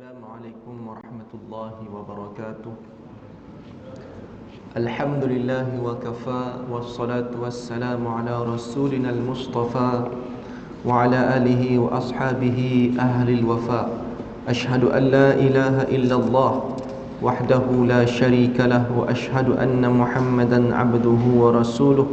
Assalamualaikum warahmatullahi wabarakatuh. Alhamdulillah wa kafa, wassalatu wassalamu ala rasulina al-mustafa wa ala alihi wa ashabihi ahli al-wafa. Ashhadu an la ilaha illallah wahdahu la sharika lah, wa ashhadu anna Muhammadan abduhu wa rasuluh.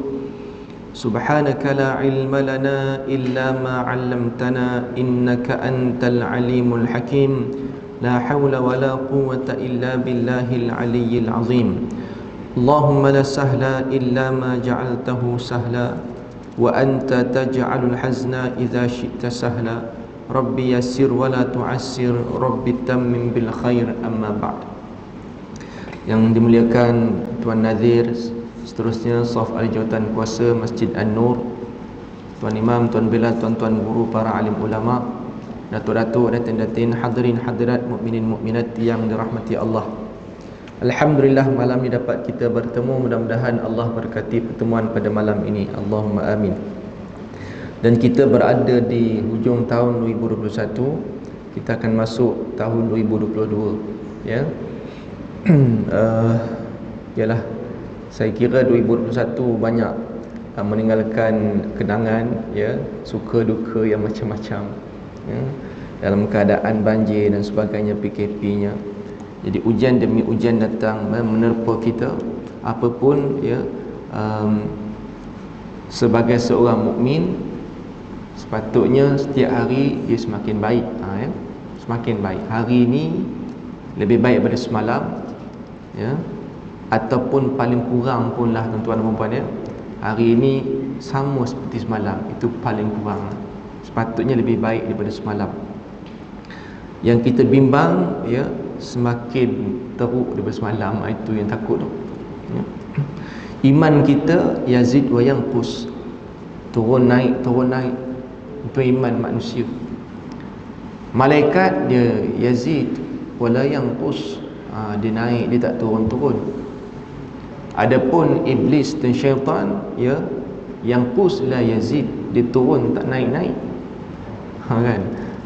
Subhanaka la ilma lana illa ma 'allamtana innaka antal alimul hakim. La hawla wa la quwwata illa billahil aliyyil azim. Allahumma la sahla illa ma ja'altahu sahla wa anta taj'alul hazna idza syi'ta sahla. Rabbi yassir wa la tu'assir, Rabbi tammim bil khair, amma ba'd. Yang dimuliakan Tuan Nazir, seterusnya Saf Al-Jawatan Kuasa Masjid An-Nur, Tuan Imam, Tuan Bilal, tuan-tuan guru, para alim ulama, datuk-datuk, datin-datin, hadirin hadirat, mukminin mukminat yang dirahmati Allah. Alhamdulillah, malam ini dapat kita bertemu. Mudah-mudahan Allah berkati pertemuan pada malam ini. Allahumma amin. Dan kita berada di hujung tahun 2021. Kita akan masuk tahun 2022, ya. Yalah, saya kira 2021 banyak meninggalkan kenangan, ya, suka duka yang macam-macam, ya, dalam keadaan banjir dan sebagainya, PKP-nya. Jadi ujian demi ujian datang menerpa kita. Apapun, ya, sebagai seorang mukmin sepatutnya setiap hari dia semakin baik, ya, semakin baik. Hari ini lebih baik daripada semalam, ya, ataupun paling kurang pun lah tuan-tuan dan puan, ya, hari ini sama seperti semalam, itu paling kurang. Sepatutnya lebih baik daripada semalam. Yang kita bimbang, ya, semakin teruk daripada semalam, itu yang takut tu, ya. Iman kita yazid wa yanqus, turun naik, turun naik. Itu iman manusia. Malaikat dia yazid wa la yanqus, dia naik, dia tak turun-turun. Adapun iblis dan syaitan, ya, yang pus la yazid, dia turun, tak naik-naik, kan.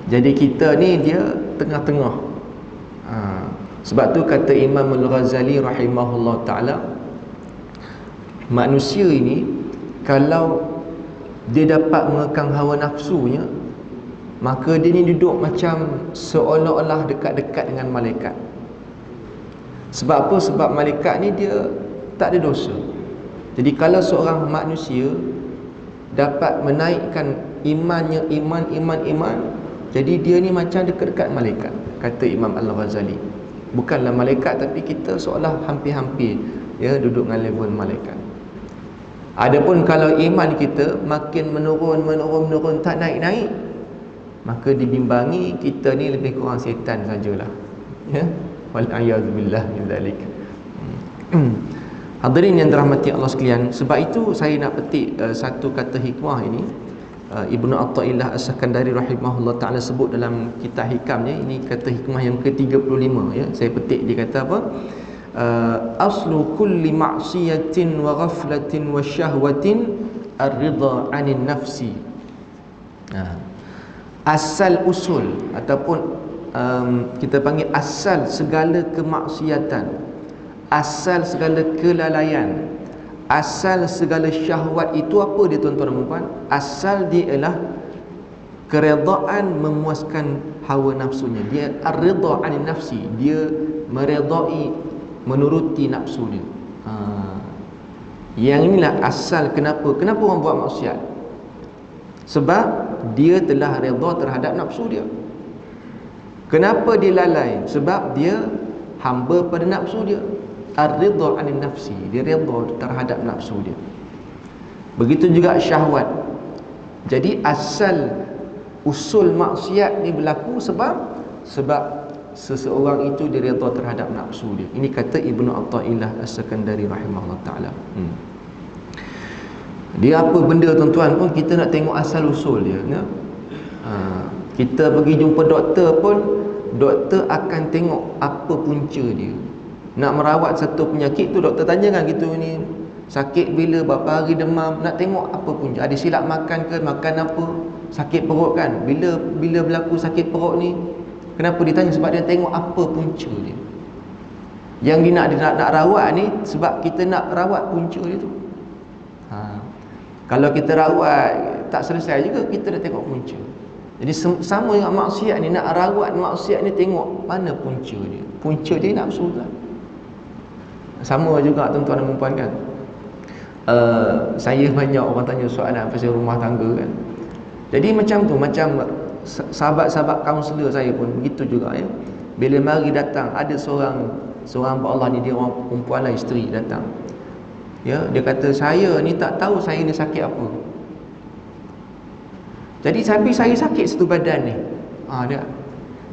Jadi kita ni dia tengah-tengah. Sebab tu kata Imam Al-Ghazali rahimahullah ta'ala, manusia ini kalau dia dapat mengekang hawa nafsunya, maka dia ni duduk macam seolah-olah dekat-dekat dengan malaikat. Sebab apa? Sebab malaikat ni dia tak ada dosa. Jadi kalau seorang manusia dapat menaikkan imannya, iman, jadi dia ni macam dekat-dekat malaikat, kata Imam Al-Ghazali. Bukanlah malaikat, tapi kita seolah hampir-hampir, ya, duduk dengan level malaikat. Adapun kalau iman kita makin menurun, tak naik-naik, maka dibimbangi kita ni lebih kurang setan sajalah, ya. Wal-a'yadzubillah min dzalik. Hadirin yang dirahmati Allah sekalian, sebab itu saya nak petik satu kata hikmah ini. Ibnu Athaillah As-Sakandari rahimahullah ta'ala sebut dalam kitab hikamnya. Ini kata hikmah yang ke-35, ya. Saya petik, dia kata apa? Aslu kulli ma'siyatin wa ghaflatin wa syahwatin ar-ridha 'anil nafsi. Asal usul ataupun kita panggil asal segala kemaksiatan, asal segala kelalaian, asal segala syahwat itu apa dia, tuan-tuan dan puan? Asal dia ialah keredaan memuaskan hawa nafsunya. Dia ar-ridha 'anil nafsi, dia meredai, menuruti nafsu dia. Yang inilah asal kenapa orang buat maksiat. Sebab dia telah redha terhadap nafsu dia. Kenapa dia lalai? Sebab dia hamba pada nafsu dia. Ar-ridha 'anil nafsi, dia redha terhadap nafsu dia. Begitu juga syahwat. Jadi asal usul maksiat ni berlaku sebab seseorang itu dia redha terhadap nafsu dia. Ini kata Ibnu Athaillah As-Sakandari rahimahullah ta'ala. Dia apa benda, tuan-tuan, pun kita nak tengok asal usul dia, ya? Kita pergi jumpa doktor pun, doktor akan tengok apa punca dia. Nak merawat satu penyakit tu, doktor tanya kan, gitu, ni sakit bila, berapa hari demam, nak tengok apa punca. Ada silap makan ke, makan apa, sakit perut kan. Bila berlaku sakit perut ni, Kenapa ditanya? Sebab dia tengok apa punca dia. Yang dia nak rawat ni sebab kita nak rawat punca dia tu. Kalau kita rawat tak selesai juga, kita dah tengok punca. Jadi sama dengan maksiat ni, nak rawat maksiat ni tengok mana punca dia. Punca dia nafsu lah. Sama juga tuan-tuan dan puan kan. Saya banyak orang tanya soalan pasal rumah tangga kan. Jadi macam tu, macam sahabat-sahabat kaunselor saya pun begitu juga ya. Bila mari datang, ada seorang hamba Allah ni, dia orang perempuan lah, isteri datang. Ya, dia kata saya ni tak tahu saya ni sakit apa. Jadi tapi saya sakit satu badan ni. Dia.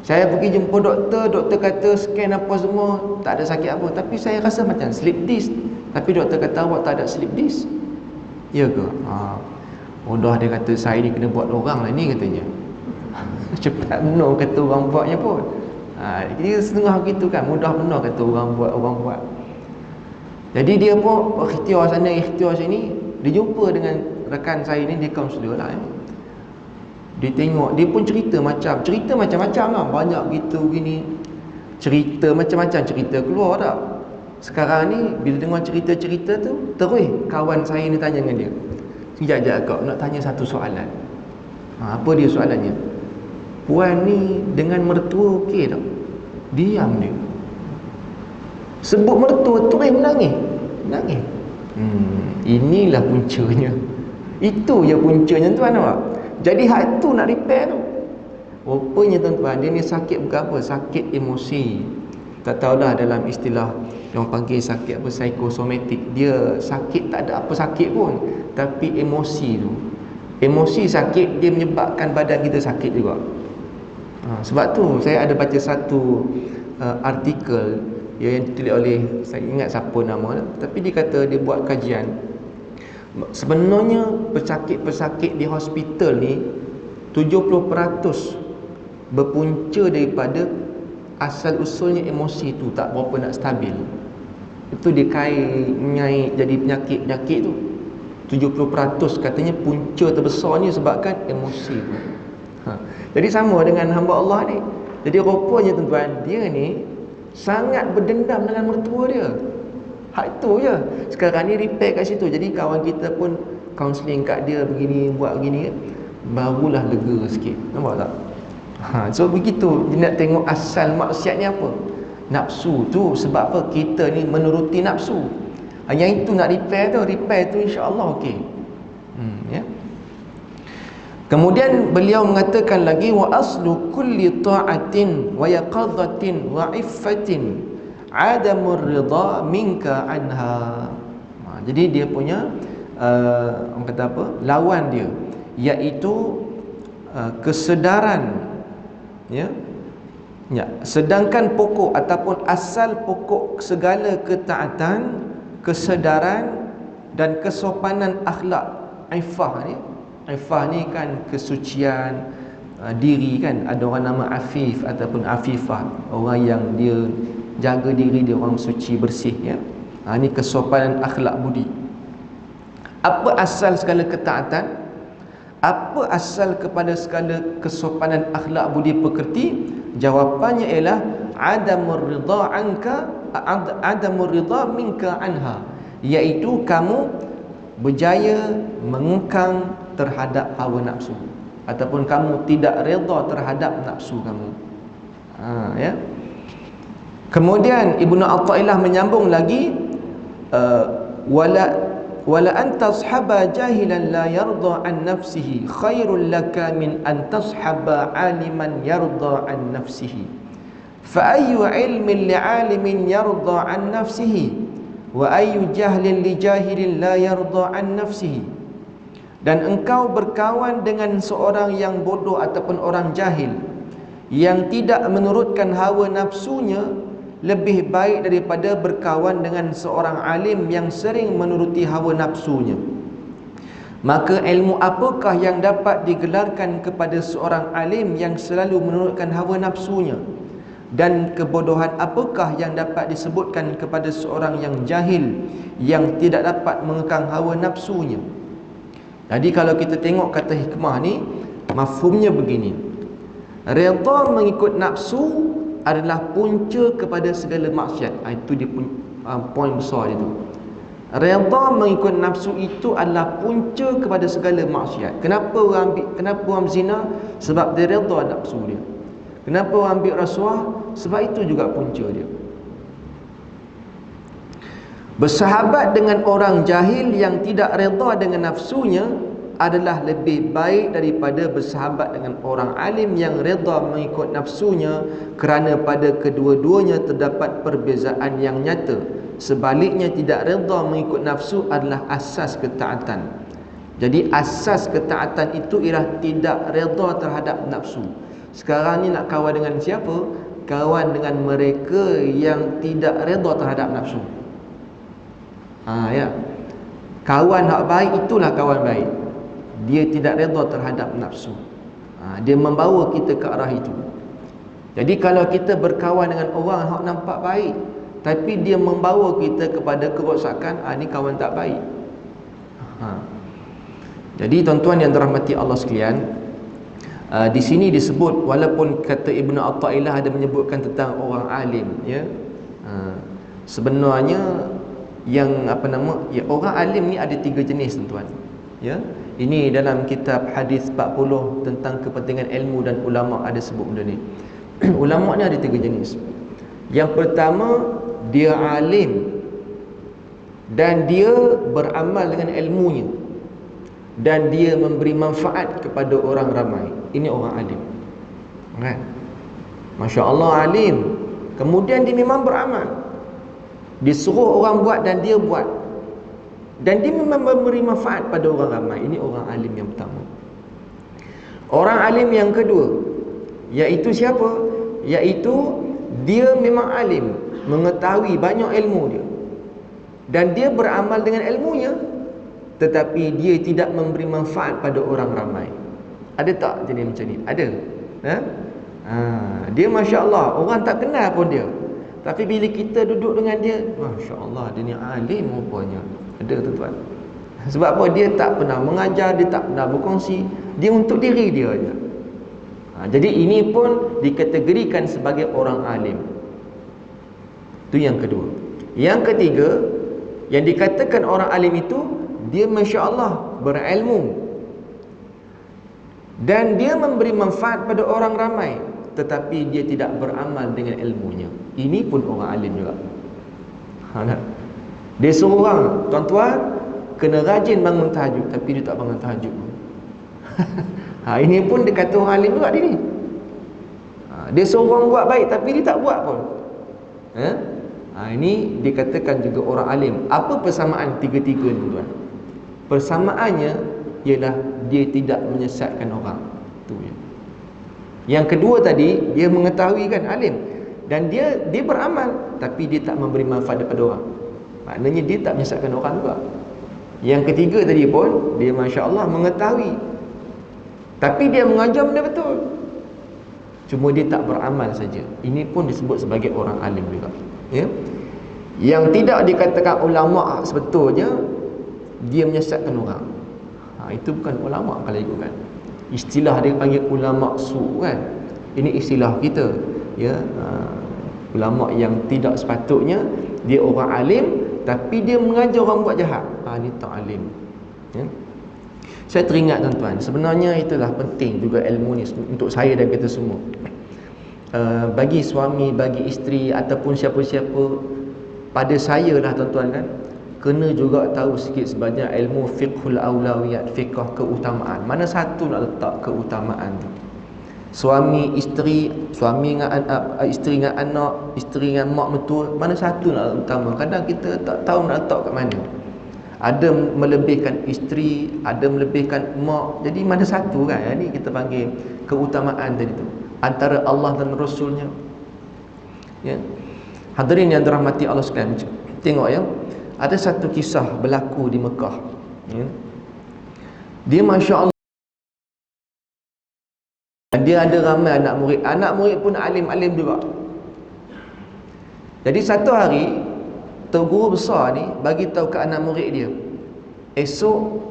Saya pergi jumpa doktor, doktor kata scan apa semua, tak ada sakit apa. Tapi saya rasa macam slip disc. Tapi doktor kata awak tak ada slip disc. Ya ke? Mudah dia kata saya ni kena buat orang lah ni katanya. Cepat benar kata orang buatnya pun. Dia setengah gitu kan, mudah benar kata orang buat. Jadi dia pun ikhtiar sana ikhtiar sini. Dia jumpa dengan rekan saya ni, dia kaunselor lah ya. Dia tengok, dia pun cerita macam-macam lah. Banyak gitu gini. Cerita macam-macam, cerita keluar tak. Sekarang ni bila dengar cerita-cerita tu, terus kawan saya ni tanya dengan dia, sekejap kau nak tanya satu soalan. Apa dia soalannya? Puan ni dengan mertua okey tak? Diam dia. Sebut mertua terus menangis. Inilah puncanya. Itu je puncanya tuan nampak. Jadi hak tu nak repair tu. Rupanya tuan-tuan, dia ni sakit bukan apa, sakit emosi. Tak tahulah dalam istilah yang panggil sakit apa, psikosomatik. Dia sakit tak ada apa sakit pun, tapi emosi tu. Emosi sakit dia menyebabkan badan kita sakit juga. Sebab tu saya ada baca satu artikel yang ditulis oleh, saya ingat siapa nama, tapi dia kata dia buat kajian. Sebenarnya pesakit-pesakit di hospital ni 70% berpunca daripada asal usulnya emosi tu tak berapa nak stabil. Itu dia nyai jadi penyakit-penyakit tu. 70% katanya punca terbesarnya sebabkan emosi tu. Jadi sama dengan hamba Allah ni. Jadi rupanya tuan-tuan, dia ni sangat berdendam dengan mertua dia. Hak itu je. Sekarang ni repair kat situ. Jadi kawan kita pun counselling kat dia begini, buat begini, barulah lega sikit. Nampak tak? So begitu. Dia nak tengok asal maksiatnya apa. Nafsu tu. Sebab apa? Kita ni menuruti nafsu. Yang itu nak repair tu insya-Allah okey. Ya. Kemudian beliau mengatakan lagi, wa aslu kulli ta'atin wa yaqadhatin wa iffatin adamur ridha minka anha. Jadi dia punya orang kata apa, lawan dia, iaitu kesedaran, ya. Sedangkan pokok ataupun asal pokok segala ketaatan, kesedaran dan kesopanan akhlak. Ifah ni kan kesucian diri kan. Ada orang nama Afif ataupun Afifah, orang yang dia jaga diri dia, orang suci bersih ya. Ini kesopanan akhlak budi. Apa asal segala ketaatan? Apa asal kepada segala kesopanan akhlak budi pekerti? Jawapannya ialah adamur ridha anka, adamur ridha minka anha, iaitu kamu berjaya mengekang terhadap hawa nafsu, ataupun kamu tidak redha terhadap nafsu kamu. Ya. Kemudian Ibnu Athaillah menyambung lagi, wala an tashaba jahilan la yarda an nafsihi khairul laka min an tashaba aliman yarda an nafsihi. Fa ayyu ilmin li alimin yarda an nafsihi wa ayyu jahlin li jahilin la yarda an nafsihi. Dan engkau berkawan dengan seorang yang bodoh ataupun orang jahil yang tidak menurutkan hawa nafsunya lebih baik daripada berkawan dengan seorang alim yang sering menuruti hawa nafsunya. Maka ilmu apakah yang dapat digelarkan kepada seorang alim yang selalu menurutkan hawa nafsunya, dan kebodohan apakah yang dapat disebutkan kepada seorang yang jahil yang tidak dapat mengekang hawa nafsunya. Jadi kalau kita tengok kata hikmah ni, mafhumnya begini. Redha mengikut nafsu adalah punca kepada segala maksiat. Itu dia poin besar itu. Redha mengikut nafsu itu adalah punca kepada segala maksiat. Kenapa orang zina? Sebab dia redha nafsu dia. Kenapa orang ambil rasuah? Sebab itu juga punca dia. Bersahabat dengan orang jahil yang tidak redha dengan nafsunya adalah lebih baik daripada bersahabat dengan orang alim yang redha mengikut nafsunya, kerana pada kedua-duanya terdapat perbezaan yang nyata. Sebaliknya, tidak redha mengikut nafsu adalah asas ketaatan. Jadi asas ketaatan itu ialah tidak redha terhadap nafsu. Sekarang ni nak kawan dengan siapa? Kawan dengan mereka yang tidak redha terhadap nafsu. Ya. Kawan hak baik itulah kawan baik. Dia tidak redha terhadap nafsu. Dia membawa kita ke arah itu. Jadi kalau kita berkawan dengan orang hak nampak baik, tapi dia membawa kita kepada kerosakan, ni kawan tak baik. Jadi tuan-tuan yang dirahmati Allah sekalian, di sini disebut, walaupun kata Ibnu Athaillah ada menyebutkan tentang orang alim, ya. Sebenarnya yang orang alim ni ada 3 jenis, tuan-tuan. Ya. Ini dalam kitab hadis 40 tentang kepentingan ilmu dan ulama ada sebut benda ni. Ulama ni ada 3 jenis. Yang pertama, dia alim dan dia beramal dengan ilmunya dan dia memberi manfaat kepada orang ramai. Ini orang alim. Kan? Masya-Allah alim. Kemudian dia memang beramal. Disuruh orang buat dan dia buat. Dan dia memang memberi manfaat pada orang ramai. Ini orang alim yang pertama. Orang alim yang kedua, iaitu siapa? Iaitu dia memang alim, mengetahui banyak ilmu dia, dan dia beramal dengan ilmunya, tetapi dia tidak memberi manfaat pada orang ramai. Ada tak jenis macam ni? Ada. Dia Masya Allah, orang tak kenal pun dia, tapi bila kita duduk dengan dia, Masya Allah, dia ni alim rupanya. Ada, tuan-tuan. Sebab apa? Dia tak pernah mengajar, dia tak pernah berkongsi, dia untuk diri dia aja. Jadi ini pun dikategorikan sebagai orang alim. Itu yang kedua. Yang ketiga, yang dikatakan orang alim itu, dia Masya Allah berilmu dan dia memberi manfaat pada orang ramai, tetapi dia tidak beramal dengan ilmunya. Ini pun orang alim juga. Dia suruh orang, tuan-tuan kena rajin bangun tahajud, tapi dia tak bangun tahajud. Ini pun dia kata orang alim juga dia ni. Dia suruh orang buat baik, tapi dia tak buat pun. Ini dikatakan juga orang alim. Apa persamaan tiga-tiga ni, tuan? Persamaannya ialah dia tidak menyesatkan orang. Itu je. Yang kedua tadi, dia mengetahui kan, alim, dan dia beramal, tapi dia tak memberi manfaat kepada orang. Maknanya dia tak menyesatkan orang juga. Yang ketiga tadi pun, dia Masya Allah mengetahui, tapi dia mengajar benda betul, cuma dia tak beramal saja. Ini pun disebut sebagai orang alim juga, ya? Yang tidak dikatakan ulama sebetulnya, dia menyesatkan orang. Itu bukan ulama kalau ikutkan. Istilah dia panggil ulama su kan. Ini istilah kita, ya. Ulama yang tidak sepatutnya, dia orang alim tapi dia mengajar orang buat jahat. Ini tak alim, ya. Saya teringat, tuan-tuan, sebenarnya itulah penting juga ilmu ni untuk saya dan kita semua. Bagi suami, bagi isteri ataupun siapa-siapa, pada saya lah, tuan-tuan, kan, kena juga tahu sikit sebanyak ilmu fiqhul aulawiyat, fiqh keutamaan. Mana satu nak letak keutamaan tu? Suami, isteri, suami dengan isteri dengan anak, isteri dengan mak mertua, mana satu nak utama? Kadang kita tak tahu nak letak kat mana. Ada melebihkan isteri, ada melebihkan mak. Jadi mana satu kan? Ini kita panggil keutamaan tadi tu, antara Allah dan Rasulnya, ya. Hadirin yang dirahmati Allah sekalian, tengok, ya. Ada satu kisah berlaku di Mekah, ya. Dia Masya Allah, dia ada ramai anak murid. Anak murid pun alim-alim juga. Jadi satu hari, guru besar ni bagi tahu ke anak murid dia, esok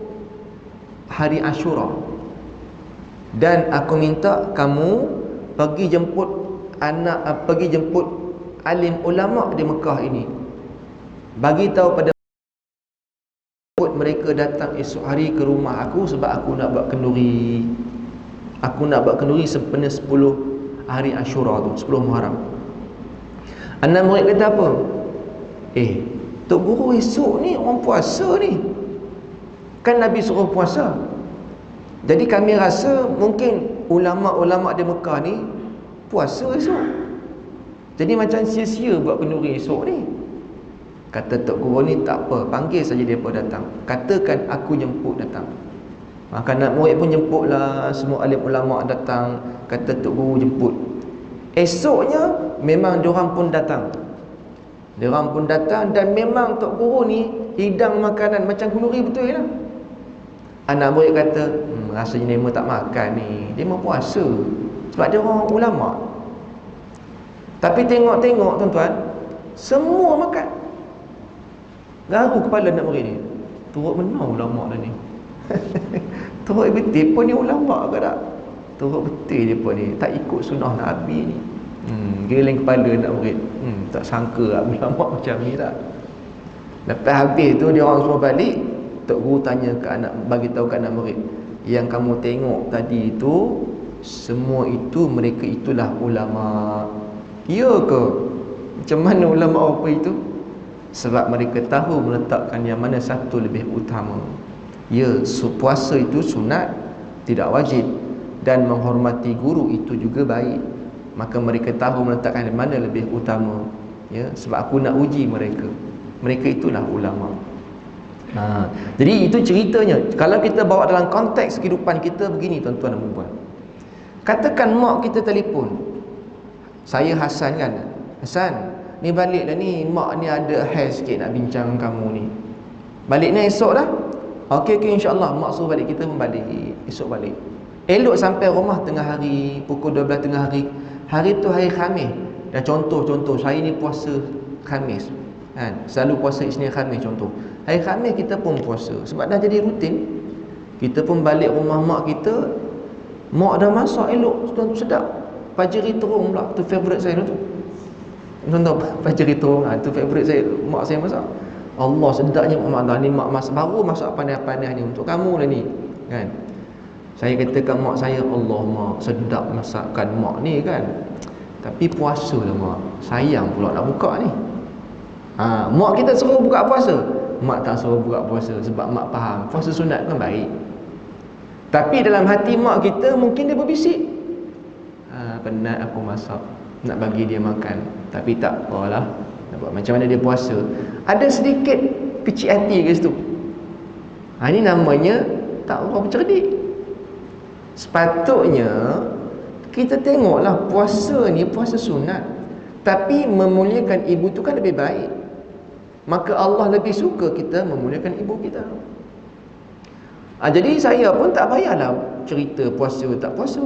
hari Ashura, dan aku minta kamu pergi jemput pergi jemput alim ulama di Mekah ini, bagi tahu pada mereka datang esok hari ke rumah aku sebab aku nak buat kenduri. Aku nak buat kenduri sempena 10 hari Ashura tu, 10 Muharram. Anak murid kata apa? Tok Guru, esok ni orang puasa ni, kan Nabi suruh puasa. Jadi kami rasa mungkin ulama-ulama di Mekah ni puasa esok, jadi macam sia-sia buat kenduri esok ni. Kata Tok Guru ni, tak apa, panggil saja mereka datang, katakan aku jemput datang. Maka anak murid pun jemputlah, semua alim ulama datang. Kata Tok Guru jemput. Esoknya memang diorang pun datang. Diorang pun datang dan memang Tok Guru ni hidang makanan macam kenduri betul lah. Anak murid kata, rasanya dia tak makan ni, dia mau puasa sebab dia orang ulama. Tapi tengok-tengok tuan-tuan, semua makan. Garu kepala anak murid ni, turut benar ulama dah ni. Turut betul pun ni ulama ke tak? Turut betul dia pun ni, tak ikut sunnah Nabi ni. Geleng kepala anak murid. Tak sangka lah ulama macam ni tak. Lepas habis tu dia orang semua balik, Tok Guru tanya ke anak, bagi tahu ke anak murid, yang kamu tengok tadi itu, semua itu mereka itulah ulama. Ya ke? Macam mana ulama apa itu? Sebab mereka tahu meletakkan yang mana satu lebih utama. Ya, puasa itu sunat, tidak wajib, dan menghormati guru itu juga baik. Maka mereka tahu meletakkan yang mana lebih utama. Ya, sebab aku nak uji mereka. Mereka itulah ulama. Jadi itu ceritanya. Kalau kita bawa dalam konteks kehidupan kita begini tuan-tuan dan puan. Katakan mak kita telefon, saya Hasan kan, Hasan, ni balik dah ni, mak ni ada hal sikit nak bincang kamu ni. Balik ni esok dah? Okey, insyaAllah. Mak suruh balik, kita pun balik, esok balik. Elok sampai rumah tengah hari, pukul 12 tengah hari. Hari tu hari Khamis. Dan contoh saya ni puasa Khamis kan? Selalu puasa Isnin Khamis contoh. Hari Khamis kita pun puasa, sebab dah jadi rutin. Kita pun balik rumah mak kita, mak dah masak elok, sedap. Pajeri terung pula, tu favourite saya tu. Contoh pajeri terung, tu favourite saya, mak saya masak. Allah, sedapnya mak dah ni, mak masak baru, masak pandai-pandai ni untuk kamu lah ni kan. Saya katakan mak saya, Allah mak, sedap masakan mak ni kan. Tapi puasa lah mak, sayang pula nak buka ni. Mak kita suruh buka puasa, mak tak suruh buka puasa sebab mak faham puasa sunat kan baik. Tapi dalam hati mak kita mungkin dia berbisik, penat aku masak, nak bagi dia makan. Tapi tak apalah, nak buat macam mana dia puasa. Ada sedikit kecil hati ke situ. Ini namanya tak orang bercerdik. Sepatutnya kita tengoklah puasa ni puasa sunat, tapi memuliakan ibu tu kan lebih baik. Maka Allah lebih suka kita memuliakan ibu kita. Jadi saya pun tak payahlah cerita puasa tak puasa.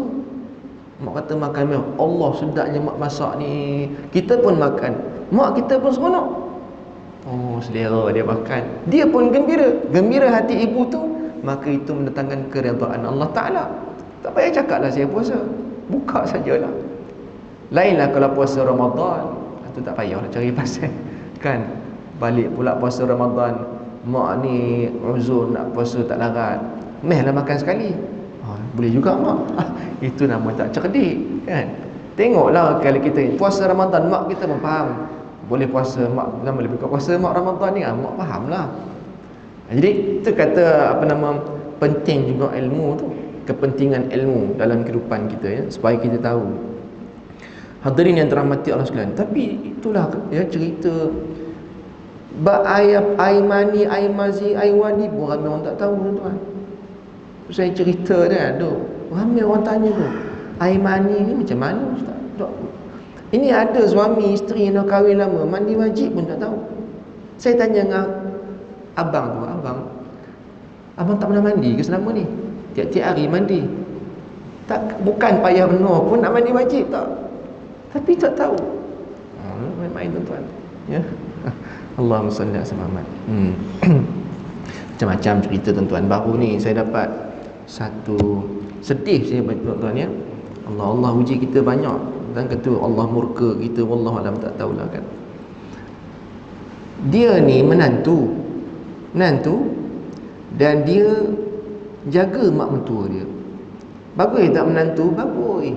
Mak kata makan memang, Allah sedapnya mak masak ni, kita pun makan, mak kita pun seronok. Oh, selera dia makan, dia pun gembira hati ibu tu. Maka itu mendatangkan keridaan Allah Ta'ala. Tak payah cakaplah saya puasa, buka sajalah. Lainlah kalau puasa Ramadan, itu tak payahlah cari pasal kan. Balik pula puasa Ramadan, mak ni uzur nak puasa tak larat, mehlah makan sekali. Boleh juga mak. Itu nama tak cerdik kan. Tengoklah kalau kita puasa Ramadan, mak kita pun faham boleh puasa, mak nama lebih puasa mak Ramadan ni, mak fahamlah. Jadi itu kata penting juga ilmu tu, kepentingan ilmu dalam kehidupan kita ya, supaya kita tahu. Hadirin yang dirahmati Allah sekalian. Tapi itulah ya cerita air mani, air mazi, air wadi pun ramai orang tak tahu tuan-tuan. Saya cerita dia, ramai orang tanya tu, air mani ni macam mana ustaz? Ini ada suami isteri yang dah kahwin lama, mandi wajib pun tak tahu. Saya tanya dengan abang tu, abang tak pernah mandi ke selama ni? Tiap-tiap hari mandi. Tak, bukan payah benar pun nak mandi wajib tak? Tapi tak tahu. Main-main tuan-tuan. Ya. Allahumma salli ala Muhammad. Macam-macam cerita tuan-tuan. Baru ni saya dapat satu sedih saya tuan-tuan ya. Allah uji kita banyak. Dan kata Allah murka kita, wallahualam, tak tahulah kan. Dia ni menantu, dan dia jaga mak mentua dia. Bagus tak menantu? Bagus.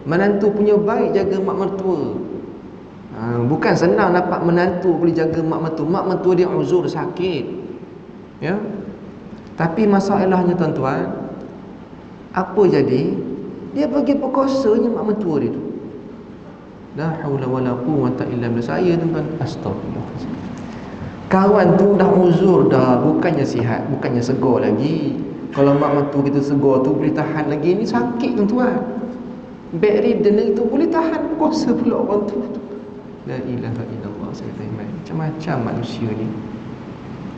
Menantu punya baik jaga mak mentua. Bukan senang dapat menantu boleh jaga mak mentua. Mak mentua dia uzur, sakit, ya. Tapi masalahnya tuan-tuan, apa jadi? Dia pergi perkosanya mak mentua dia tu. La haula wala quwwata illa billah. Saya tuan-tuan, astagfirullah, kawan tu dah uzur dah, bukannya sihat, bukannya segar lagi. Kalau mak mentua kita segar tu boleh tahan lagi, ni sakit tuan-tuan, bedridden itu boleh tahan puasa pula orang tu. La ilaha illallah. Saya tanya macam-macam manusia ni.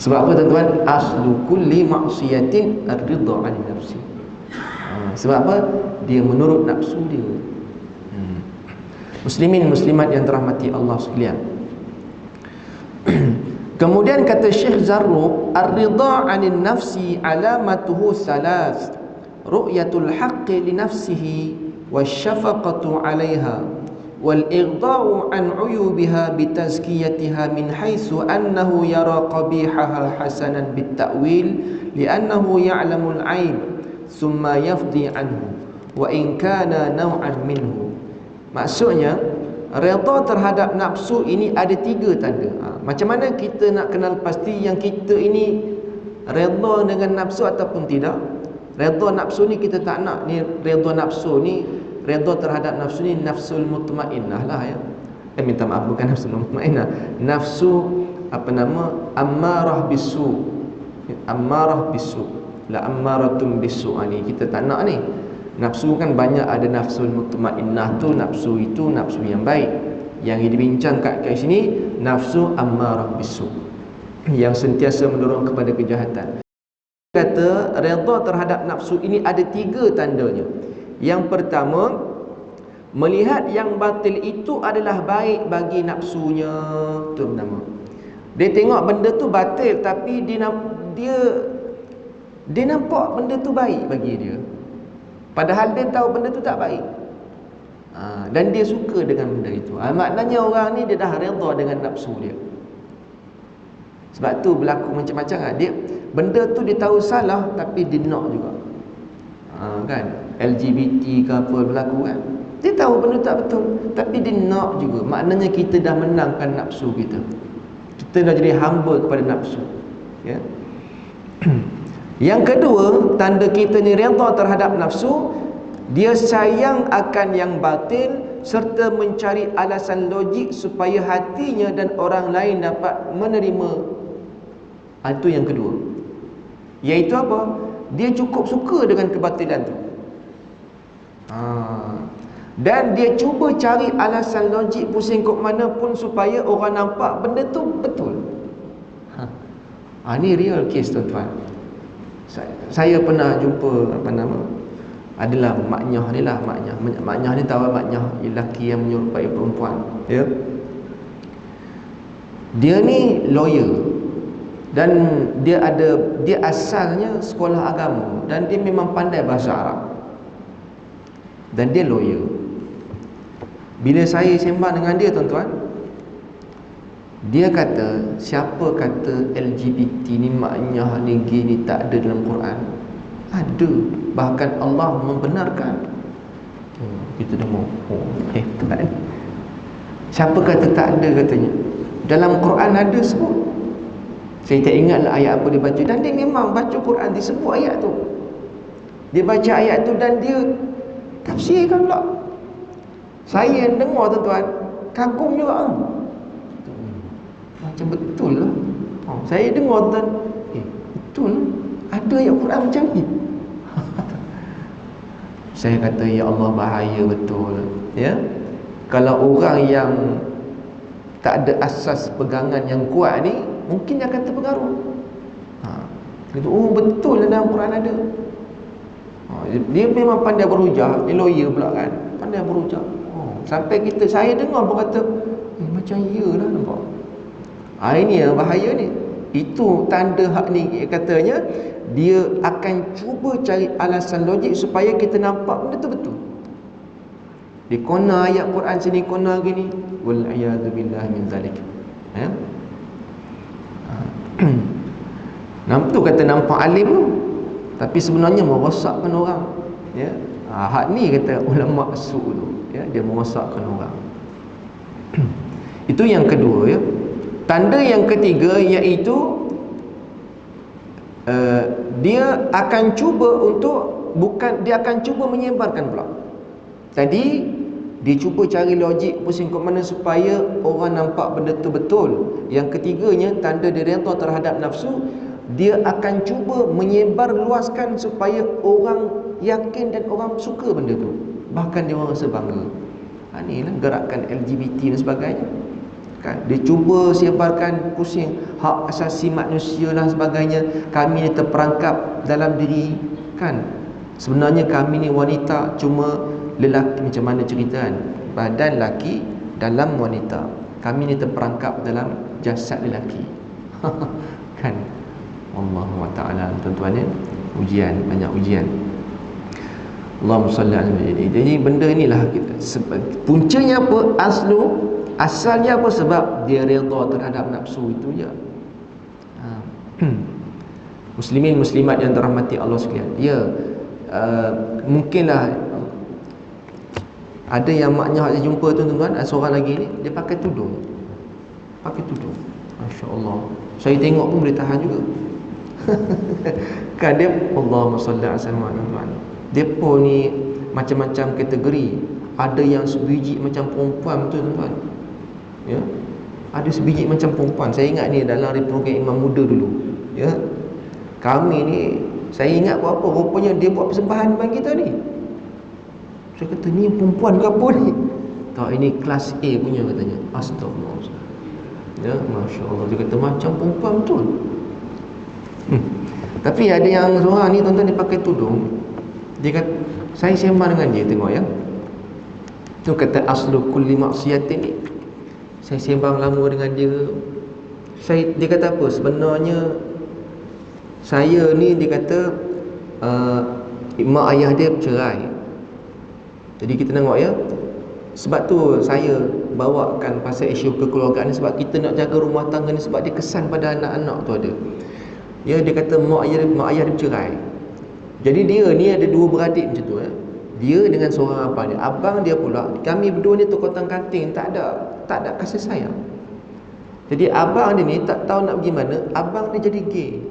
Sebab apa tuan-tuan? Aslu kulli maksiatin ar-ridha 'an nafsi. Sebab apa? Dia menurut nafsu dia. Muslimin muslimat yang dirahmati Allah sekalian. Kemudian kata Syekh Zarruq, ar-ridha 'anil nafsi alamatuhu salas, ru'yatul haqqi li nafsihi wasyafaqatu 'alaiha wal ighda'u 'an 'uyubiha bitazkiyatiha min haitsu annahu yara qabihaha hasanan bitta'wil li'annahu ya'lamul 'aib thumma yafdi 'anhu wa in kana naw'an minhu. Maksudnya, redha terhadap nafsu ini ada 3 tanda. Macam mana kita nak kenal pasti yang kita ini redha dengan nafsu ataupun tidak? Redha nafsu ni kita tak nak. Ni redha nafsu ni, redha terhadap nafsu ni nafsul mutmainnah lah, ya. Minta maaf, bukan nafsul mutmainnah. Nafsu ammarah bisu. Ammarah bisu. La ammaratum bisu. Ni kita tak nak ni. Nafsu kan banyak, ada nafsul mutmainnah tu, nafsu itu nafsu yang baik. Yang dibincangkan kat sini nafsu ammarah bisu, yang sentiasa mendorong kepada kejahatan. Kata redha terhadap nafsu ini ada 3 tandanya. Yang pertama, melihat yang batil itu adalah baik bagi nafsunya. Itu pertama. Dia tengok benda tu batil, tapi dia nampak benda tu baik bagi dia, padahal dia tahu benda tu tak baik. Dan dia suka dengan benda itu. Maknanya orang ni dia dah redha dengan nafsu dia. Sebab tu berlaku macam-macam kan. Dia benda tu dia tahu salah, tapi dia nak juga. Kan, LGBT ke apa berlaku kan, dia tahu benda tak betul, tapi dia nak juga. Maknanya kita dah menangkan nafsu kita. Kita dah jadi hamba kepada nafsu, ya. Yang kedua, tanda kita ni redha terhadap nafsu, dia sayang akan yang batil serta mencari alasan logik supaya hatinya dan orang lain dapat menerima. Itu yang kedua. Iaitu apa? Dia cukup suka dengan kebatilan tu. Dan dia cuba cari alasan logik pusing kok mana pun supaya orang nampak benda tu betul. Ni real case tuan-tuan. Saya pernah jumpa adalah maknyah ni lah. Maknyah ni tahu, maknyah lelaki yang menyerupai perempuan, ya. Dia ni lawyer, dan dia asalnya sekolah agama, dan dia memang pandai bahasa Arab, dan dia lawyer. Bila saya sembang dengan dia tuan-tuan, dia kata, siapa kata LGBT ni, maknyah ni, gini tak ada dalam Quran? Ada, bahkan Allah membenarkan. Kita dengar, hebat. Siapa kata tak ada, katanya? Dalam Quran ada sebut. Saya tak ingatlah ayat apa dia baca, dan dia memang baca Quran, disebut ayat tu. Dia baca ayat tu dan dia tafsirkan pula. Saya yang dengar tuan-tuan, kagum juga. Macam betul lah. Saya dengar tuan, betul lah, ada ayat Quran macam ni. Saya kata, ya Allah, bahaya betul, ya. Kalau orang yang tak ada asas pegangan yang kuat ni, mungkin dia akan terpengaruh. Kata, betul lah dalam Quran ada. Dia memang pandai berhujah. Dia lawyer pula kan, pandai berhujah. Sampai saya dengar pun kata, macam iyalah, nampak. Ini yang bahaya ni. Itu tanda hak ni, katanya dia akan cuba cari alasan logik supaya kita nampak benda tu betul. Di kona ayat Quran sini, kona gini. Wal a'yadu billah min zalik. Ya. Nampak tu kata nampak alim tu, tapi sebenarnya merosakkan orang. Ya. Hak ni kata ulama su tu, ya, dia merosakkan orang. Itu yang kedua, ya. Tanda yang ketiga iaitu dia akan cuba untuk dia akan cuba menyebarkan pula. Tadi dia cuba cari logik pusing ke mana supaya orang nampak benda tu betul. Yang ketiganya, tanda dia redha terhadap nafsu, dia akan cuba menyebar luaskan supaya orang yakin dan orang suka benda tu. Bahkan dia orang rasa bangga. Inilah gerakan LGBT dan sebagainya. Kan? Dia cuba sebarkan pusing hak asasi manusia dan sebagainya. Kami ni terperangkap dalam diri, kan? Sebenarnya kami ni wanita, cuma lelaki, macam mana cerita kan? Badan lelaki dalam wanita. Kami ni terperangkap dalam jasad lelaki. Kan? Allahu ta'ala, tuan-tuan, ya. Ujian, banyak ujian. Allahumma salli ala Muhammad. Jadi benda inilah kita. Puncanya apa? Asalnya apa? Sebab dia redha terhadap nafsu itu je. Muslimin muslimat yang dirahmati Allah sekalian. Ya, mungkinlah ada yang maknya saya jumpa tuan-tuan, seorang lagi ni dia pakai tudung. Masya-Allah. Saya tengok pun boleh tahan juga. Kan dia, Allahumma salli ala Muhammad. Depa ni macam-macam kategori. Ada yang sebiji macam perempuan, tuan-tuan. Ya. Ada sebiji macam perempuan. Saya ingat ni dalam program Imam Muda dulu. Ya. Kami ni, saya ingat apa rupanya dia buat persembahan bagi kita ni. Saya kata, ni perempuan ke apa ni? Tak, ini kelas A punya katanya. Astagfirullah. Ya, masya-Allah. Dia kata macam perempuan betul. Tapi ada yang seorang ni, tuan-tuan, dia pakai tudung. Dia kata, saya sembang dengan dia, tengok ya. Tu kata aslu kulli maksiatin ni. Saya sembang lama dengan dia. Dia kata apa? Sebenarnya saya ni, dia kata mak ayah dia bercerai. Jadi kita tengok ya. Sebab tu saya bawakan pasal isu kekeluargaan ni, sebab kita nak jaga rumah tangga ni, sebab dia kesan pada anak-anak tu ada. Ya, dia kata mak ayah dia bercerai. Jadi dia ni ada dua beradik macam tu ya. Dia dengan seorang abang dia. Abang dia pula, kami berdua ni tukar kanting, tak ada kasih sayang. Jadi abang dia ni tak tahu nak pergi mana, abang dia jadi gay.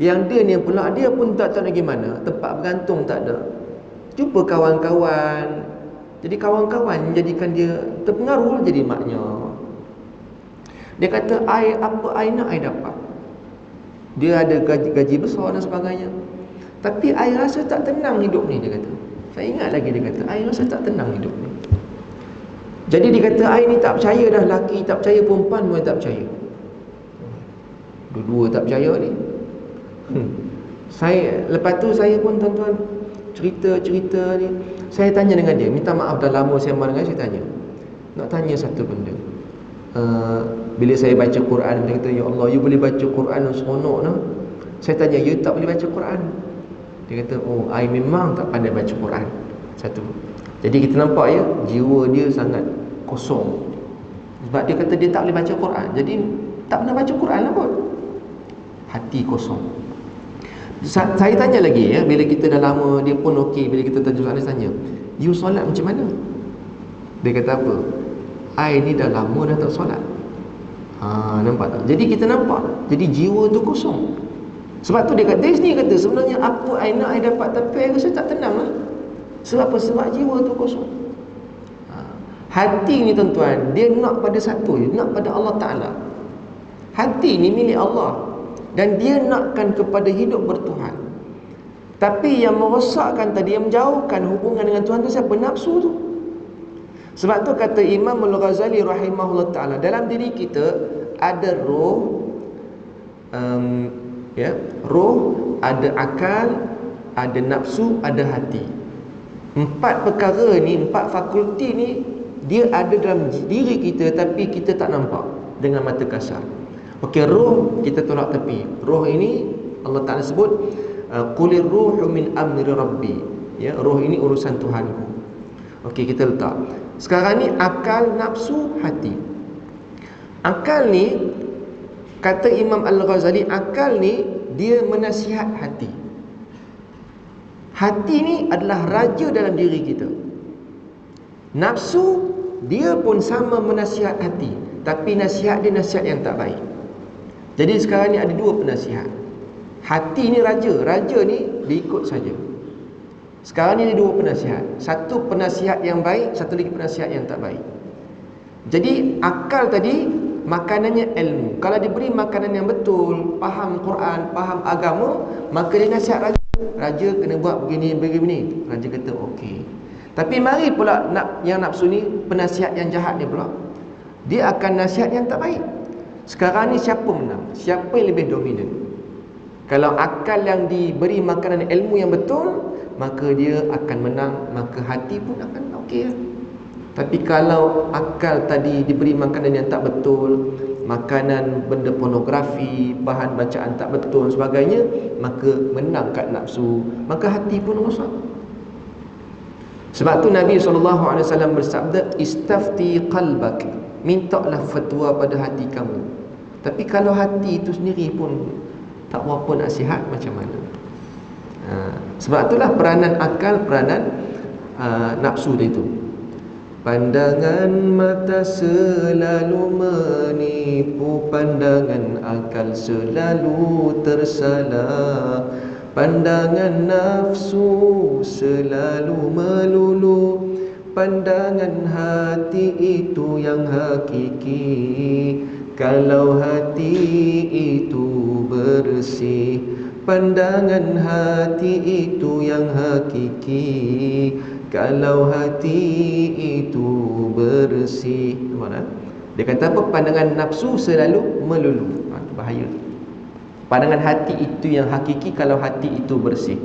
Yang dia ni pula, dia pun tak tahu nak pergi mana, tempat bergantung tak ada. Jumpa kawan-kawan. Jadi kawan-kawan jadikan dia terpengaruh jadi maknya. Dia kata, apa I nak I dapat. Dia ada gaji besar dan sebagainya. Tapi I rasa tak tenang hidup ni, dia kata. Saya ingat lagi dia kata, I rasa tak tenang hidup ni. Jadi dia kata, I ni tak percaya dah, lelaki tak percaya, perempuan pun tak percaya. Dua-dua tak percaya ni. Lepas tu saya pun, tuan-tuan, cerita ni, saya tanya dengan dia. Minta maaf, dah lama saya dengan saya tanya. Nak tanya satu benda. Bila saya baca Quran, dia kata, ya Allah, you boleh baca Quran seronok nah. Saya tanya, you tak boleh baca Quran? Dia kata, oh, I memang tak pandai baca Quran. Satu. Jadi kita nampak ya, jiwa dia sangat kosong. Sebab dia kata dia tak boleh baca Quran, jadi tak pernah baca Quran lah pun. Hati kosong. Saya tanya lagi ya, bila kita dah lama, dia pun okey, bila kita tanya, you solat macam mana? Dia kata apa? I ni dah lama dah tak solat. Nampak tak? Jadi kita nampak, jadi jiwa tu kosong. Sebab tu dia kata, dia sendiri kata, sebenarnya apa I nak I dapat, tapi I rasa tak tenang lah. Sebab apa? Sebab jiwa tu kosong. Hati ni, tuan-tuan, dia nak pada satu, nak pada Allah Ta'ala. Hati ni milik Allah, dan dia nakkan kepada hidup bertuhan. Tapi yang merosakkan tadi, yang menjauhkan hubungan dengan Tuhan tu siapa? Nafsu tu. Sebab tu kata Imam Al-Ghazali rahimahullah ta'ala, dalam diri kita ada roh, roh, ada akal, ada nafsu, ada hati. Empat perkara ni, empat fakulti ni, dia ada dalam diri kita, tapi kita tak nampak dengan mata kasar. Okey, roh kita tolak tepi. Roh ini Allah Ta'ala sebut, qulir ruhu min amri rabbi. Ya, roh ini urusan Tuhanku. Okey, kita letak. Sekarang ni akal, nafsu, hati. Akal ni, kata Imam Al-Ghazali, akal ni dia menasihat hati. Hati ni adalah raja dalam diri kita. Nafsu dia pun sama menasihat hati, tapi nasihat dia nasihat yang tak baik. Jadi sekarang ni ada dua penasihat. Hati ni raja, raja ni diikut saja. Sekarang ni ada dua penasihat. Satu penasihat yang baik, satu lagi penasihat yang tak baik. Jadi akal tadi makanannya ilmu. Kalau diberi makanan yang betul, faham Quran, faham agama, maka dia nasihat raja. Raja kena buat begini. Raja kata okey. Tapi mari pula yang nafsu ni, penasihat yang jahat dia pula, dia akan nasihat yang tak baik. Sekarang ni siapa menang? Siapa yang lebih dominan? Kalau akal yang diberi makanan ilmu yang betul, maka dia akan menang, maka hati pun akan okey. Tapi kalau akal tadi diberi makanan yang tak betul, makanan benda pornografi, bahan bacaan tak betul sebagainya, maka menang kat nafsu, maka hati pun rosak. Sebab tu Nabi SAW bersabda, istafti qalbak, mintalah fatwa pada hati kamu. Tapi kalau hati itu sendiri pun tak berapa nak sihat, macam mana? Sebab itulah peranan akal, peranan nafsu itu. Pandangan mata selalu menipu, pandangan akal selalu tersalah. Pandangan nafsu selalu melulu, pandangan hati itu yang hakiki. Kalau hati itu bersih, pandangan hati itu yang hakiki. Kalau hati itu bersih. Mana? Dia kata apa? Pandangan nafsu selalu melulu. Bahaya. Pandangan hati itu yang hakiki kalau hati itu bersih.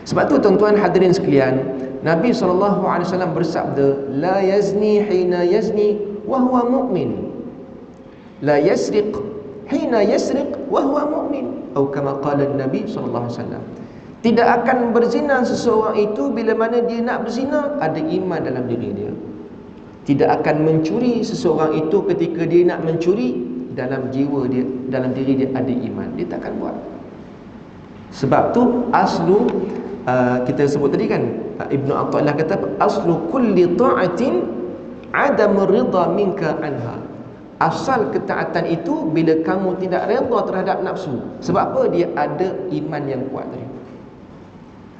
Sebab tu tuan-tuan hadirin sekalian, Nabi SAW bersabda, la yazni hina yazni wa huwa mu'min, la yasriq hina yasriq wa huwa mu'min, atau kama qala Nabi SAW. Tidak akan berzina seseorang itu bila mana dia nak berzina, ada iman dalam diri dia. Tidak akan mencuri seseorang itu ketika dia nak mencuri, dalam jiwa dia, dalam diri dia ada iman, dia takkan buat. Sebab tu aslu kita sebut tadi kan, Ibnu Athaillah kata aslu kulli ta'atin adam ridha minka anha. Asal ketaatan itu bila kamu tidak redha terhadap nafsu. Sebab apa? Dia ada iman yang kuat tadi.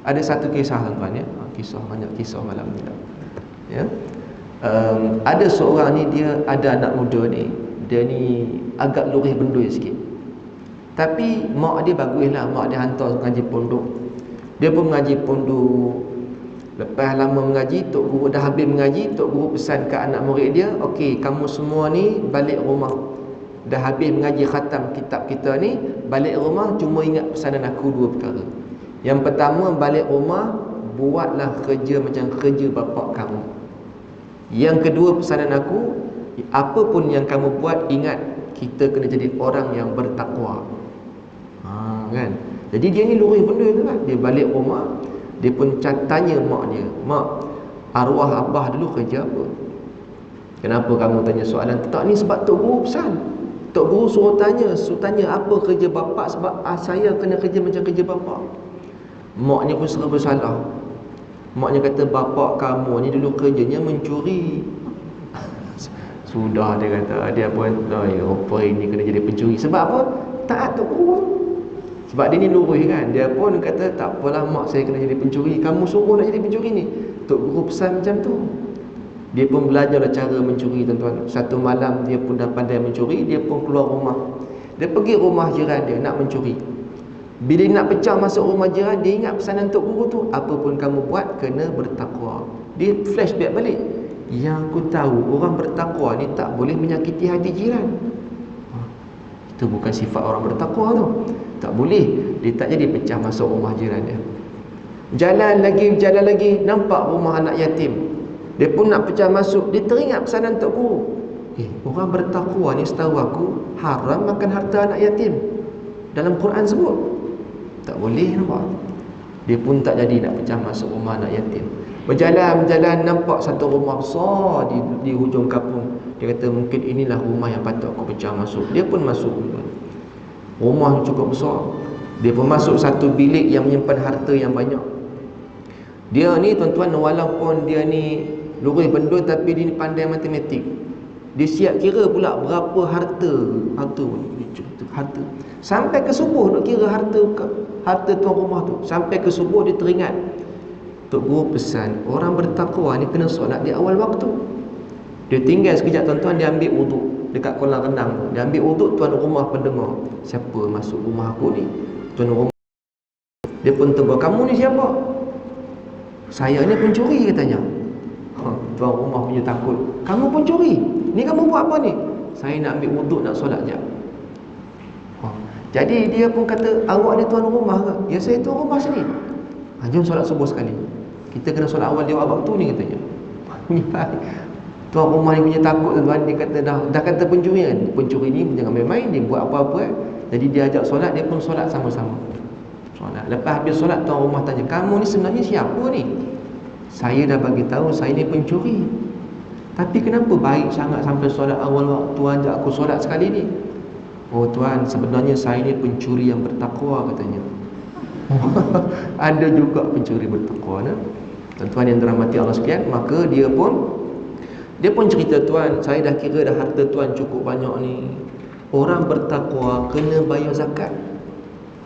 Ada satu kisah tuan-tuan ya, kisah, banyak kisah malam ni ya. Ada seorang ni, dia ada anak muda ni, dia ni agak lurih bendul sikit. Tapi mak dia baguslah, mak dia hantar mengaji pondok. Dia pun mengaji pondok. Lepas lama mengaji, tok guru dah habis mengaji, tok guru pesan ke anak murid dia, okey, kamu semua ni balik rumah. Dah habis mengaji khatam kitab kita ni, balik rumah cuma ingat pesanan aku dua perkara. Yang pertama, balik rumah buatlah kerja macam kerja bapa kamu. Yang kedua, pesanan aku, apa pun yang kamu buat, ingat kita kena jadi orang yang bertakwa. Kan? Jadi dia ni lurus benda tu kan. Dia balik rumah, dia pun tanya mak dia, mak, arwah abah dulu kerja apa? Kenapa kamu tanya soalan tu? Tak, ni sebab tok guru pesan. Tok guru suruh tanya apa kerja bapa, sebab saya kena kerja macam kerja bapa. Maknya pun serba salah. Maknya kata, bapa kamu ni dulu kerjanya mencuri. Sudah, dia kata, dia pun apa ini kena jadi pencuri. Sebab apa? Taat tok guru. Sebab dia ni lurus kan. Dia pun kata, tak apalah mak, saya kena jadi pencuri. Kamu suruh nak jadi pencuri ni. Tok guru pesan macam tu. Dia pun belajarlah cara mencuri tuan-tuan. Satu malam dia pun dah pandai mencuri, dia pun keluar rumah. Dia pergi rumah jiran dia nak mencuri. Bila dia nak pecah masuk rumah jiran, dia ingat pesanan tok guru tu, apa pun kamu buat kena bertakwa. Dia flashback balik. Yang aku tahu, orang bertakwa ni tak boleh menyakiti hati jiran. Itu bukan sifat orang bertakwa tu. Tak boleh. Dia tak jadi pecah masuk rumah jiran dia. Jalan lagi, nampak rumah anak yatim. Dia pun nak pecah masuk. Dia teringat pesanan tok guru. Orang bertakwa ni setahu aku haram makan harta anak yatim. Dalam Quran sebut. Tak boleh nampak. Dia pun tak jadi nak pecah masuk rumah anak yatim. Berjalan nampak satu rumah besar di hujung kampung. Dia kata mungkin inilah rumah yang patut aku pecah masuk. Dia pun masuk. Rumah yang cukup besar. Dia pun masuk satu bilik yang menyimpan harta yang banyak. Dia ni tuan-tuan, walaupun dia ni lurus benda, tapi dia ni pandai matematik. Dia siap kira pula berapa harta. Sampai ke subuh nak kira harta tuan rumah tu. Sampai ke subuh dia teringat, Tok Guru pesan orang bertakwa ni kena solat di awal waktu. Dia tinggal sekejap tuan-tuan, dia ambil wuduk dekat kolam renang. Dia ambil wuduk, tuan rumah pendengar, siapa masuk rumah aku ni? Tuan rumah dia pun tegur, kamu ni siapa? Saya ni pencuri katanya. Tuan rumah punya takut, kamu pencuri? Ni kamu buat apa ni? Saya nak ambil wuduk, nak solat jap. Jadi dia pun kata, awak ni tuan rumah ke? Ya, saya tuan rumah sini. Jom solat subuh sekali. Kita kena solat awal dia waktu ni katanya. Tuan rumah ni punya takut tuan. Dia kata dah kata pencuri kan. Pencuri ni jangan main-main, dia buat apa-apa. Jadi dia ajak solat, dia pun solat sama-sama. Solat. Lepas habis solat, tuan rumah tanya, kamu ni sebenarnya siapa ni? Saya dah bagi tahu saya ni pencuri. Tapi kenapa baik sangat sampai solat awal waktu ajak aku solat sekali ni? Oh tuan, sebenarnya saya ni pencuri yang bertakwa katanya. Ada juga pencuri bertakwa, nah? Tuan-tuan yang dirahmati Allah sekalian. Maka dia pun cerita, tuan, saya dah kira dah harta tuan cukup banyak ni. Orang bertakwa kena bayar zakat.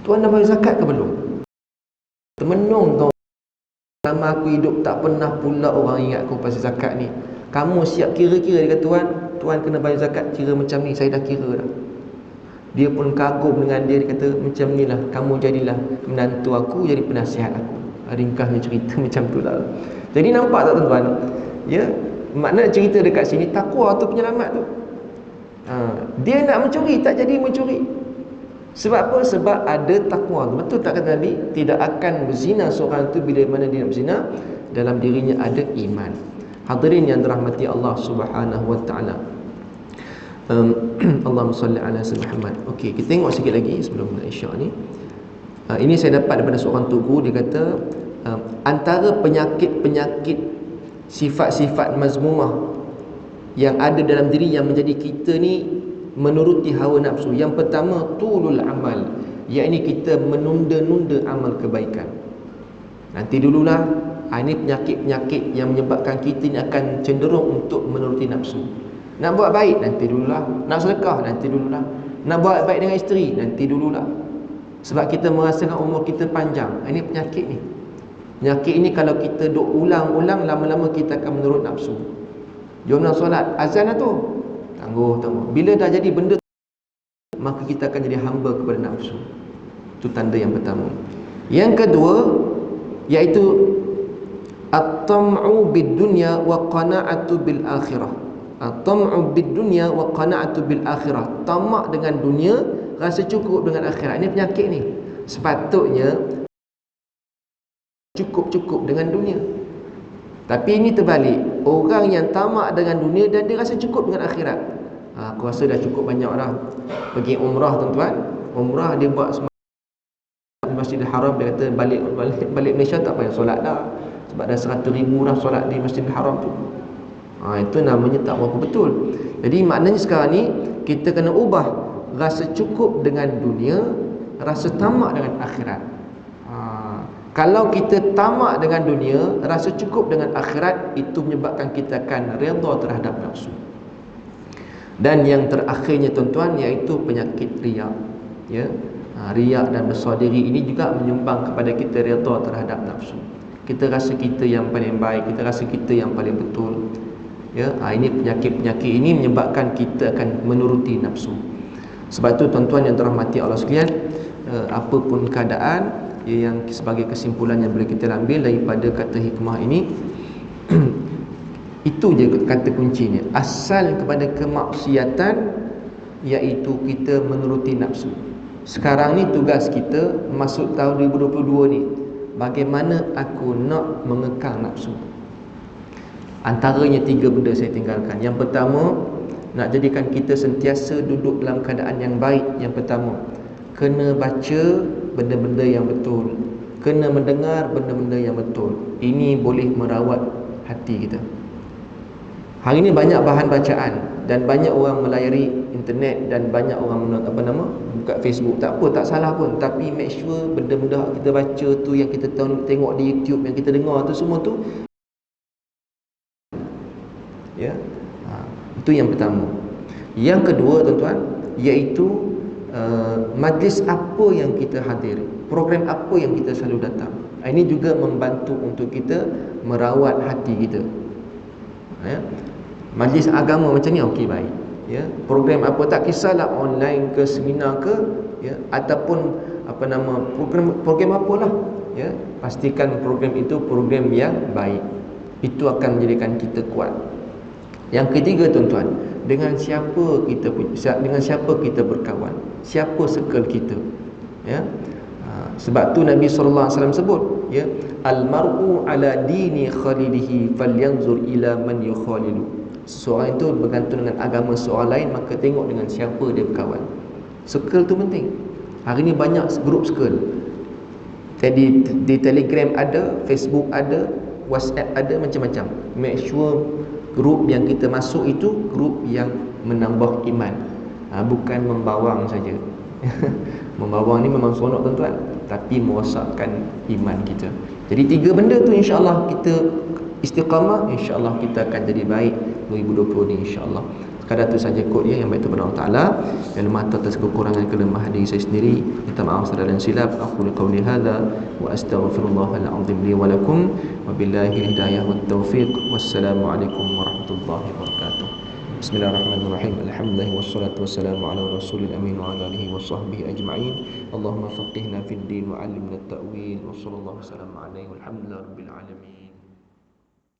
Tuan dah bayar zakat ke belum? Termenung tuan. Selama aku hidup tak pernah pula orang ingat aku pasal zakat ni. Kamu siap kira-kira, dia kata, tuan kena bayar zakat, kira macam ni, saya dah kira dah. Dia pun kagum dengan dia kata, macam ni lah, kamu jadilah menantu aku, jadi penasihat aku. Ringkasnya cerita macam tu lah. Jadi nampak tak tuan-tuan? Ya, makna cerita dekat sini, takwa tu penyelamat tu. Dia nak mencuri, tak jadi mencuri. Sebab apa? Sebab ada takwa. Betul tak kata Nabi? Tidak akan berzina seorang tu bila mana dia nak berzina, dalam dirinya ada iman. Hadirin yang dirahmati Allah Subhanahu wa taala. Allahumma salli ala sayyidina Muhammad. Okey, kita tengok sikit lagi sebelum Isyak ni. Ini saya dapat daripada seorang tugu. Dia kata antara penyakit-penyakit, sifat-sifat mazmumah yang ada dalam diri yang menjadi kita ni menuruti hawa nafsu. Yang pertama, tulul amal, iaitu kita menunda-nunda amal kebaikan. Nanti dululah. Ini penyakit-penyakit yang menyebabkan kita ni akan cenderung untuk menuruti nafsu. Nak buat baik, nanti dululah. Nak sedekah, nanti dululah. Nak buat baik dengan isteri, nanti dululah. Sebab kita merasakan umur kita panjang. Ini penyakit ni. Penyakit ini kalau kita duk ulang-ulang, lama-lama kita akan menurut nafsu. Jom nak solat, azan lah tu, tangguh. Bila dah jadi benda, maka kita akan jadi hamba kepada nafsu. Itu tanda yang pertama. Yang kedua, iaitu at-tam'u bid-dunya wa qana'atu bil akhirah. At-tam'u bid-dunya wa qana'atu bil akhirah. Tamak dengan dunia, rasa cukup dengan akhirat. Ini penyakit ni. Sepatutnya cukup-cukup dengan dunia. Tapi ini terbalik. Orang yang tamak dengan dunia dan dia rasa cukup dengan akhirat. Aku rasa dah cukup banyak dah. Pergi umrah tuan-tuan. Umrah dia buat di Masjidil Haram. Dia kata balik Malaysia tak payah solat dah. Sebab dah 100,000 dah solat di Masjidil Haram tu. Itu namanya tak berapa betul. Jadi maknanya sekarang ni kita kena ubah rasa cukup dengan dunia, rasa tamak dengan akhirat. Kalau kita tamak dengan dunia, rasa cukup dengan akhirat, itu menyebabkan kita akan redha terhadap nafsu. Dan yang terakhirnya tuan-tuan, iaitu penyakit riak. Ya, riak dan besar diri ini juga menyumbang kepada kita redha terhadap nafsu. Kita rasa kita yang paling baik, kita rasa kita yang paling betul. Ya, ini penyakit-penyakit ini menyebabkan kita akan menuruti nafsu. Sebab itu tuan-tuan yang dirahmati Allah sekalian, apapun keadaan, yang sebagai kesimpulan yang boleh kita ambil daripada kata hikmah ini, itu je kata kuncinya. Asal kepada kemaksiatan iaitu kita menuruti nafsu. Sekarang ni tugas kita masuk tahun 2022 ni, bagaimana aku nak mengekang nafsu. Antaranya 3 benda saya tinggalkan. Yang pertama, nak jadikan kita sentiasa duduk dalam keadaan yang baik. Yang pertama, kena baca benda-benda yang betul. kena mendengar benda-benda yang betul. Ini boleh merawat hati kita. Hari ini banyak bahan bacaan dan banyak orang melayari internet dan banyak orang buka Facebook. Tak apa, tak salah pun, tapi make sure benda-benda kita baca tu, yang kita tengok di YouTube, yang kita dengar tu, semua tu ya. Itu yang pertama. Yang kedua tuan-tuan, iaitu majlis apa yang kita hadiri, program apa yang kita selalu datang. Ini juga membantu untuk kita merawat hati kita, ya. Majlis agama macam ni, okey, baik, ya. Program apa, tak kisahlah online ke, seminar ke, ya, ataupun program apalah, ya, pastikan program itu program yang baik. Itu akan menjadikan kita kuat. Yang ketiga tuan-tuan, dengan siapa kita berkawan, siapa circle kita, ya. Sebab tu Nabi SAW sebut, ya, al-mar'u ala dini khalilihi falyanzur ila man yukhalilu. Seseorang itu bergantung dengan agama seorang lain, maka tengok dengan siapa dia berkawan. Circle tu penting. Hari ni banyak grup circle. Jadi di Telegram ada, Facebook ada, WhatsApp ada, macam-macam. Make sure grup yang kita masuk itu grup yang menambah iman, bukan membawang saja. Membawang ni memang seronok tuan-tuan, tapi merosakkan iman kita. Jadi 3 benda tu insya-Allah kita istiqamah, insya-Allah kita akan jadi baik 2020 ni, insya-Allah. Sekadar tu saja kot, ya, yang baik kepada Allah Taala. Yang lemah atas kekurangan kelemahan diri saya sendiri, minta maaf saudara dan silap. Aku qauli hadza wa astaghfirullahal azim li wa lakum, wabillahi hidayah wat taufiq. Wassalamualaikum warahmatullahi wabarakatuh. Bismillahirrahmanirrahim. Alhamdulillah wassalatu wassalamu ala rasulil amin wa ala alihi washabbihi ajma'in. Allahumma faqihna fid din wa 'allimna at-ta'wil. Wa sallallahu alaihi wa sallam alaihi walhamdulillahi rabbil alamin.